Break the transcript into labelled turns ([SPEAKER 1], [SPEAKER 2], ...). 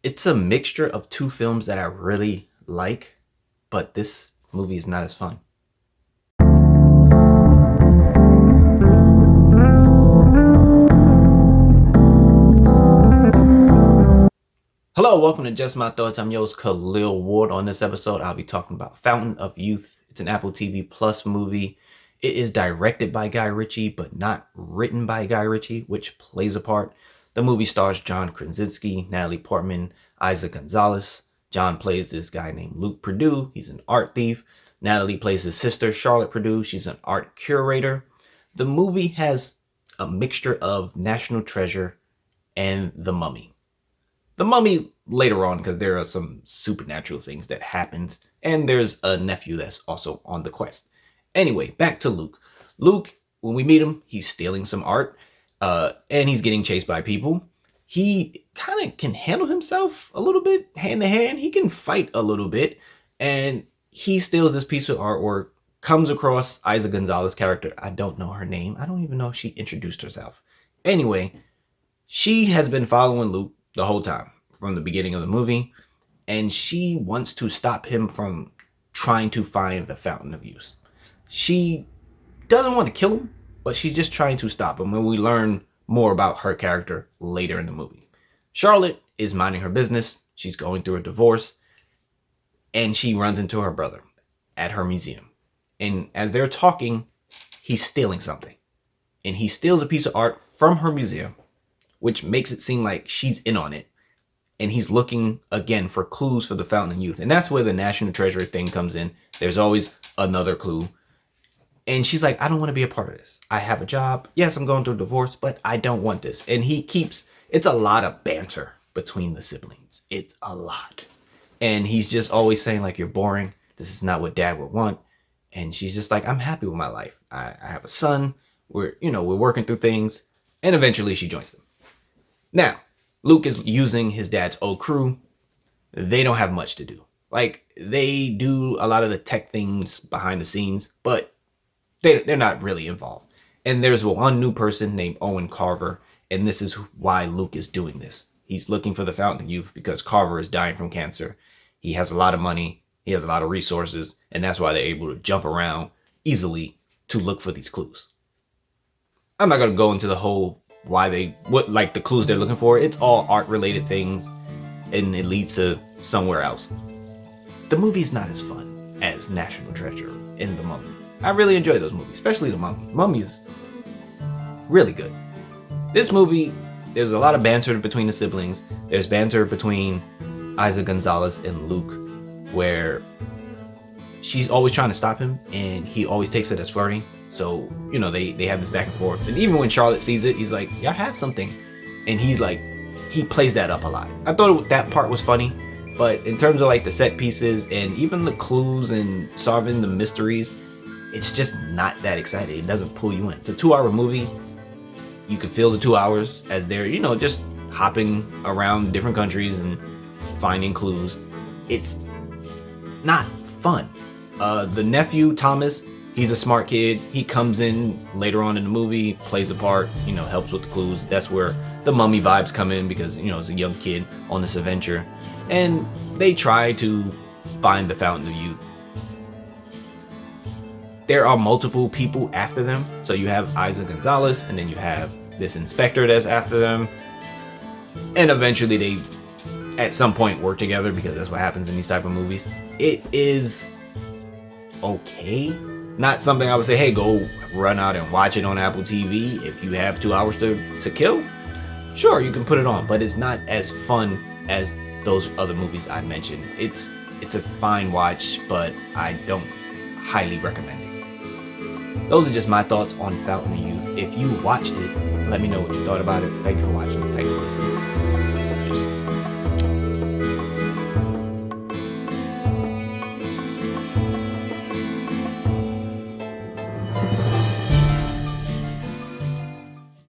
[SPEAKER 1] It's a mixture of two films that I really like, but this movie is not as fun. Hello, welcome to Just My Thoughts. I'm your host, Khaleel Ward. On this episode, I'll be talking about Fountain of Youth. It's an Apple TV Plus movie. It is directed by Guy Ritchie, but not written by Guy Ritchie, which plays a part. The movie stars John Krasinski, Natalie Portman, Isaac Gonzalez. John plays this guy named Luke Perdue. He's an art thief. Natalie plays his sister, Charlotte Perdue. She's an art curator. The movie has a mixture of National Treasure and The Mummy. The Mummy later on, because there are some supernatural things that happens, and there's a nephew that's also on the quest. Anyway, back to Luke. Luke, when we meet him, he's stealing some art, and he's getting chased by people. He kind of can handle himself a little bit hand to hand. He can fight a little bit, and he steals this piece of artwork, comes across Isaac Gonzalez's character. I don't know her name. I don't even know if she introduced herself. Anyway, she has been following Luke the whole time from the beginning of the movie, and she wants to stop him from trying to find the Fountain of Youth. She doesn't want to kill him, but she's just trying to stop him, and we learn more about her character later in the movie. Charlotte is minding her business. She's going through a divorce, and she runs into her brother at her museum. And as they're talking, he's stealing something, and he steals a piece of art from her museum, which makes it seem like she's in on it. And he's looking again for clues for the Fountain of Youth. And that's where the National Treasure thing comes in. There's always another clue. And she's like, I don't want to be a part of this. I have a job. Yes, I'm going through a divorce, but I don't want this. And it's a lot of banter between the siblings. It's a lot. And he's just always saying like, you're boring. This is not what dad would want. And she's just like, I'm happy with my life. I have a son. We're working through things. And eventually she joins them. Now, Luke is using his dad's old crew. They don't have much to do. Like, they do a lot of the tech things behind the scenes, but they're not really involved. And there's one new person named Owen Carver, and this is why Luke is doing this. He's looking for the Fountain of Youth because Carver is dying from cancer. He has a lot of money. He has a lot of resources, and that's why they're able to jump around easily to look for these clues. I'm not going to go into the whole the clues they're looking for. It's all art related things, and it leads to somewhere else. The movie's not as fun as National Treasure and The Mummy. I really enjoy those movies, especially The Mummy. Mummy is really good. This movie, there's a lot of banter between the siblings. There's banter between Isaac Gonzalez and Luke, where she's always trying to stop him, and he always takes it as flirting. So, they have this back and forth. And even when Charlotte sees it, he's like, yeah, I have something. And he plays that up a lot. I thought that part was funny. But in terms of like the set pieces and even the clues and solving the mysteries, it's just not that exciting. It doesn't pull you in. It's a 2-hour movie. You can feel the 2 hours as they're, just hopping around different countries and finding clues. It's not fun. The nephew, Thomas, he's a smart kid. He comes in later on in the movie, plays a part, helps with the clues. That's where the Mummy vibes come in because, it's a young kid on this adventure. And they try to find the Fountain of Youth. There are multiple people after them. So you have Isaac Gonzalez, and then you have this inspector that's after them. And eventually they, at some point, work together because that's what happens in these type of movies. It is okay. Not something I would say, hey, go run out and watch it on Apple TV. If you have 2 hours to kill, sure, you can put it on. But it's not as fun as those other movies I mentioned. It's a fine watch, but I don't highly recommend it. Those are just my thoughts on Fountain of Youth. If you watched it, let me know what you thought about it. Thank you for watching. Thank you for listening.